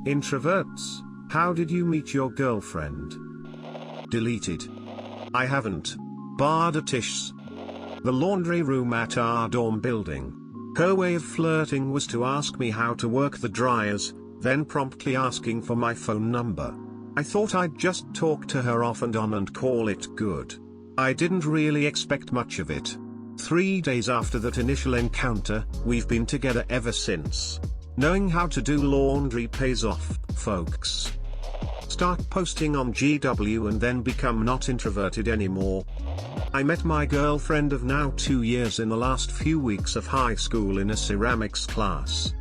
Introverts, how did you meet your girlfriend? Deleted. I haven't. Bardatish. The laundry room at our dorm building. Her way of flirting was to ask me how to work the dryers, then promptly asking for my phone number. I thought I'd just talk to her off and on and call it good. I didn't really expect much of it. 3 days after that initial encounter, we've been together ever since. Knowing how to do laundry pays off, folks. Start posting on GW and then become not introverted anymore. I met my girlfriend of now 2 years in the last few weeks of high school in a ceramics class.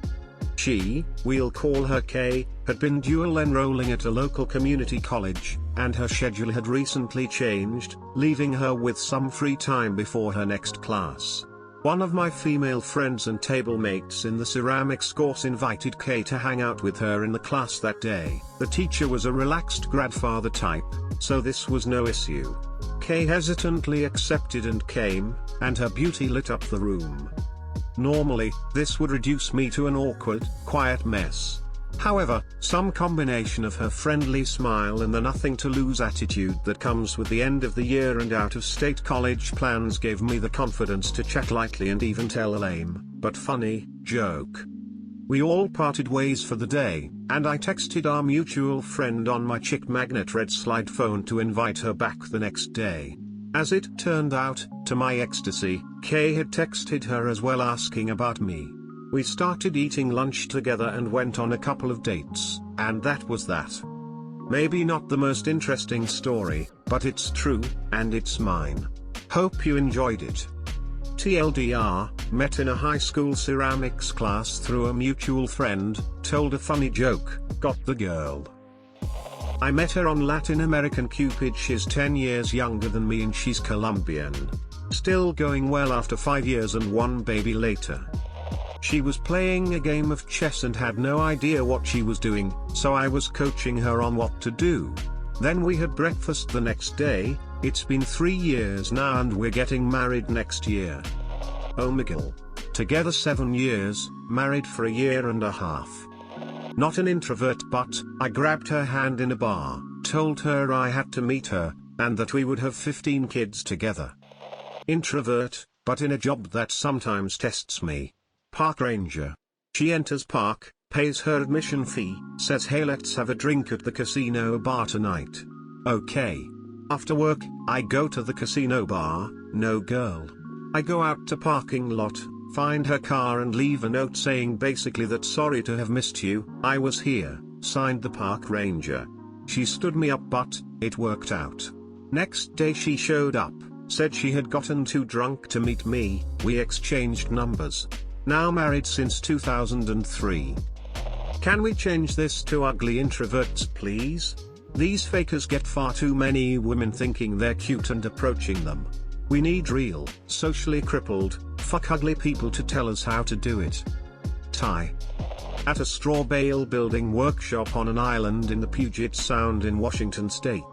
She, we'll call her Kay, had been dual enrolling at a local community college, and her schedule had recently changed, leaving her with some free time before her next class. One of my female friends and table mates in the ceramics course invited Kay to hang out with her in the class that day. The teacher was a relaxed grandfather type, so this was no issue. Kay hesitantly accepted and came, and her beauty lit up the room. Normally, this would reduce me to an awkward, quiet mess. However, some combination of her friendly smile and the nothing-to-lose attitude that comes with the end of the year and out-of-state college plans gave me the confidence to chat lightly and even tell a lame, but funny, joke. We all parted ways for the day, and I texted our mutual friend on my chick magnet red slide phone to invite her back the next day. As it turned out, to my ecstasy, Kay had texted her as well asking about me. We started eating lunch together and went on a couple of dates, and that was that. Maybe not the most interesting story, but it's true, and it's mine. Hope you enjoyed it. TLDR, met in a high school ceramics class through a mutual friend, told a funny joke, got the girl. I met her on Latin American Cupid. She's 10 years younger than me and she's Colombian. Still going well after 5 years and 1 baby later. She was playing a game of chess and had no idea what she was doing, so I was coaching her on what to do. Then we had breakfast the next day. It's been 3 years now and we're getting married next year. Oh Miguel. Together 7 years, married for a year and a half. Not an introvert, but I grabbed her hand in a bar, told her I had to meet her, and that we would have 15 kids together. Introvert, but in a job that sometimes tests me. Park ranger. She enters park, pays her admission fee, says hey let's have a drink at the casino bar tonight. Okay. After work, I go to the casino bar, no girl. I go out to parking lot, find her car and leave a note saying basically that sorry to have missed you, I was here, signed the park ranger. She stood me up but, it worked out. Next day she showed up, said she had gotten too drunk to meet me, we exchanged numbers. Now married since 2003. Can we change this to ugly introverts please? These fakers get far too many women thinking they're cute and approaching them. We need real, socially crippled, fuck ugly people to tell us how to do it. Ty. At a straw bale building workshop on an island in the Puget Sound in Washington state.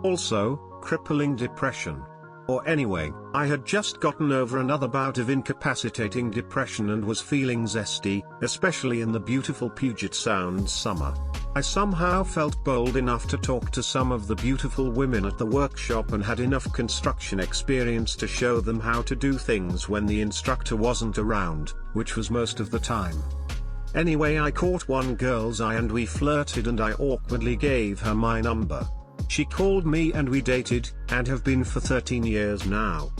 Also, crippling depression. Or anyway, I had just gotten over another bout of incapacitating depression and was feeling zesty, especially in the beautiful Puget Sound summer. I somehow felt bold enough to talk to some of the beautiful women at the workshop and had enough construction experience to show them how to do things when the instructor wasn't around, which was most of the time. Anyway, I caught one girl's eye and we flirted and I awkwardly gave her my number. She called me and we dated, and have been for 13 years now.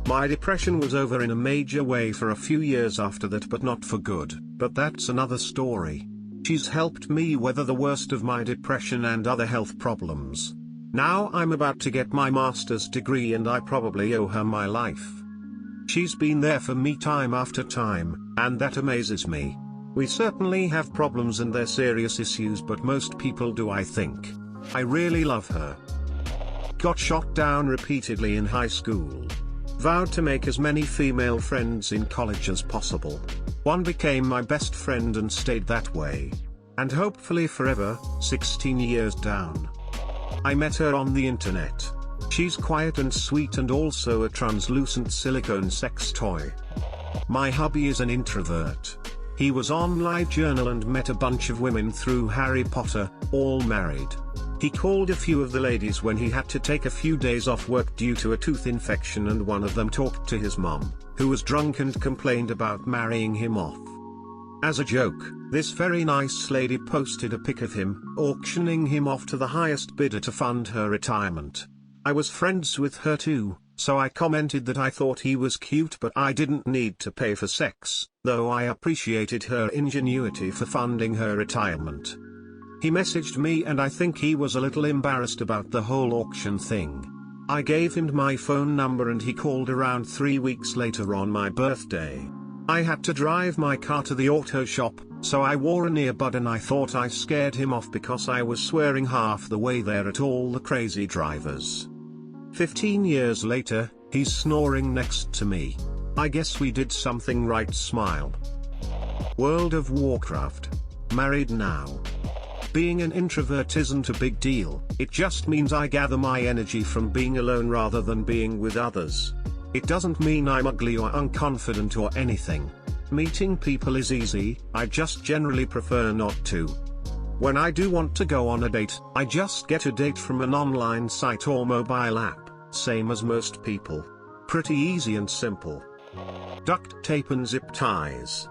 My depression was over in a major way for a few years after that, but not for good, but that's another story. She's helped me weather the worst of my depression and other health problems. Now I'm about to get my master's degree and I probably owe her my life. She's been there for me time after time, and that amazes me. We certainly have problems and they're serious issues, but most people do, I think. I really love her. Got shot down repeatedly in high school. Vowed to make as many female friends in college as possible. One became my best friend and stayed that way. And hopefully forever, 16 years down. I met her on the internet. She's quiet and sweet and also a translucent silicone sex toy. My hubby is an introvert. He was on LiveJournal and met a bunch of women through Harry Potter, all married. He called a few of the ladies when he had to take a few days off work due to a tooth infection, and one of them talked to his mom, who was drunk and complained about marrying him off. As a joke, this very nice lady posted a pic of him, auctioning him off to the highest bidder to fund her retirement. I was friends with her too, so I commented that I thought he was cute, but I didn't need to pay for sex, though I appreciated her ingenuity for funding her retirement. He messaged me and I think he was a little embarrassed about the whole auction thing. I gave him my phone number and he called around 3 weeks later on my birthday. I had to drive my car to the auto shop, so I wore an earbud and I thought I scared him off because I was swearing half the way there at all the crazy drivers. 15 years later, he's snoring next to me. I guess we did something right. Smile. World of Warcraft. Married now. Being an introvert isn't a big deal, it just means I gather my energy from being alone rather than being with others. It doesn't mean I'm ugly or unconfident or anything. Meeting people is easy, I just generally prefer not to. When I do want to go on a date, I just get a date from an online site or mobile app, same as most people. Pretty easy and simple. Duct tape and zip ties.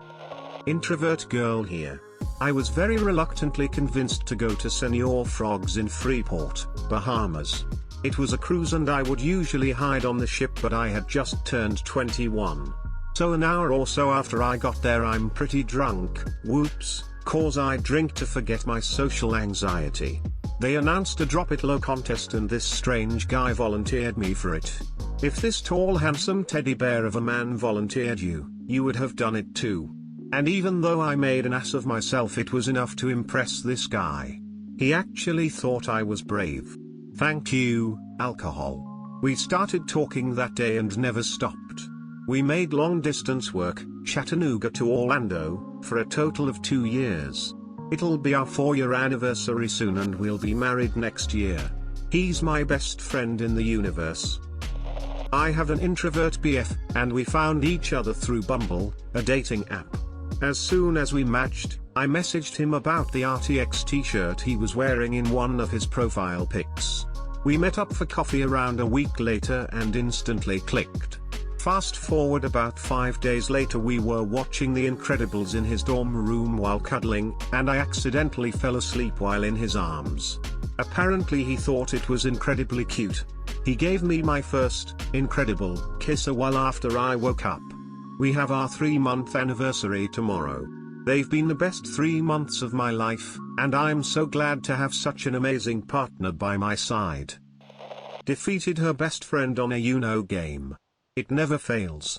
Introvert girl here. I was very reluctantly convinced to go to Senor Frogs in Freeport, Bahamas. It was a cruise and I would usually hide on the ship, but I had just turned 21. So an hour or so after I got there I'm pretty drunk, whoops, cause I drink to forget my social anxiety. They announced a Drop It Low contest and this strange guy volunteered me for it. If this tall handsome teddy bear of a man volunteered you, you would have done it too. And even though I made an ass of myself, it was enough to impress this guy. He actually thought I was brave. Thank you, alcohol. We started talking that day and never stopped. We made long distance work, Chattanooga to Orlando, for a total of 2 years. It'll be our 4-year anniversary soon and we'll be married next year. He's my best friend in the universe. I have an introvert BF, and we found each other through Bumble, a dating app. As soon as we matched, I messaged him about the RTX t-shirt he was wearing in one of his profile pics. We met up for coffee around a week later and instantly clicked. Fast forward about 5 days later, we were watching The Incredibles in his dorm room while cuddling, and I accidentally fell asleep while in his arms. Apparently he thought it was incredibly cute. He gave me my first incredible kiss a while after I woke up. We have our 3-month anniversary tomorrow. They've been the best 3 months of my life, and I'm so glad to have such an amazing partner by my side. Defeated her best friend on a Uno game. It never fails.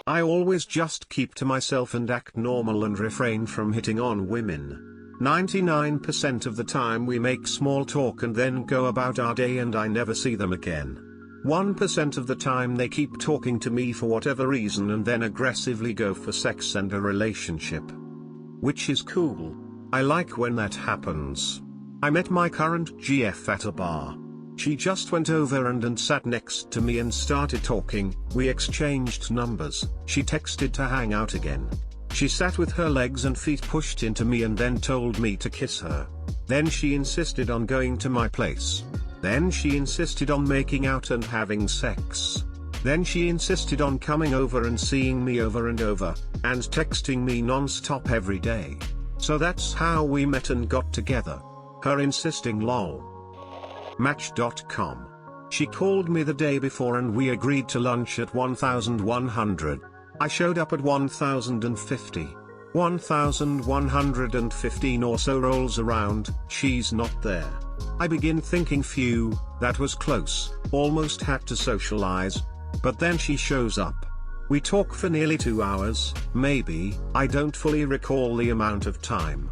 I always just keep to myself and act normal and refrain from hitting on women. 99% of the time we make small talk and then go about our day and I never see them again. 1% of the time they keep talking to me for whatever reason and then aggressively go for sex and a relationship. Which is cool. I like when that happens. I met my current GF at a bar. She just went over and sat next to me and started talking. We exchanged numbers. She texted to hang out again. She sat with her legs and feet pushed into me and then told me to kiss her. Then she insisted on going to my place. Then she insisted on making out and having sex. Then she insisted on coming over and seeing me over and over, and texting me non-stop every day. So that's how we met and got together. Her insisting lol. Match.com. She called me the day before and we agreed to lunch at 1100. I showed up at 1050. 1115 or so rolls around, she's not there. I begin thinking, phew, that was close, almost had to socialize. But then she shows up. We talk for nearly 2 hours, maybe, I don't fully recall the amount of time.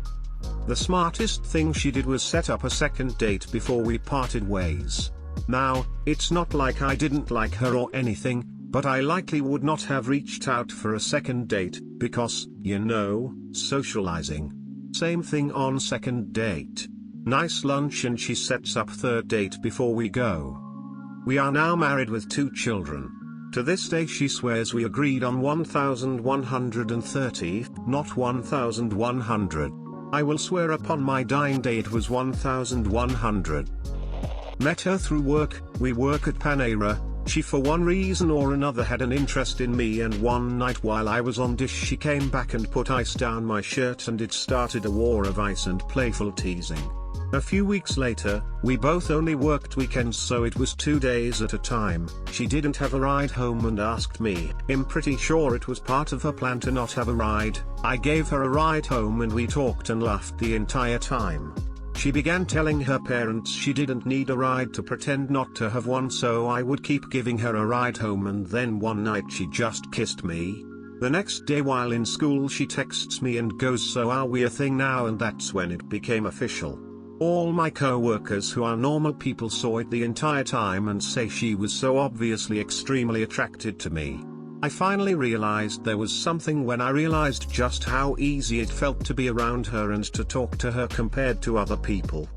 The smartest thing she did was set up a second date before we parted ways. Now, it's not like I didn't like her or anything, but I likely would not have reached out for a second date, because, you know, socializing. Same thing on second date. Nice lunch and she sets up third date before we go. We are now married with 2 children. To this day she swears we agreed on 1130, not 1100. I will swear upon my dying day it was 1100. Met her through work, we work at Panera. She for one reason or another had an interest in me, and one night while I was on dish she came back and put ice down my shirt, and it started a war of ice and playful teasing. A few weeks later, we both only worked weekends, so it was 2 days at a time. She didn't have a ride home and asked me. I'm pretty sure it was part of her plan to not have a ride. I gave her a ride home and we talked and laughed the entire time. She began telling her parents she didn't need a ride to pretend not to have one, so I would keep giving her a ride home, and then one night she just kissed me. The next day while in school she texts me and goes, "So are we a thing now?" And that's when it became official. All my co-workers who are normal people saw it the entire time and say she was so obviously extremely attracted to me. I finally realized there was something when I realized just how easy it felt to be around her and to talk to her compared to other people.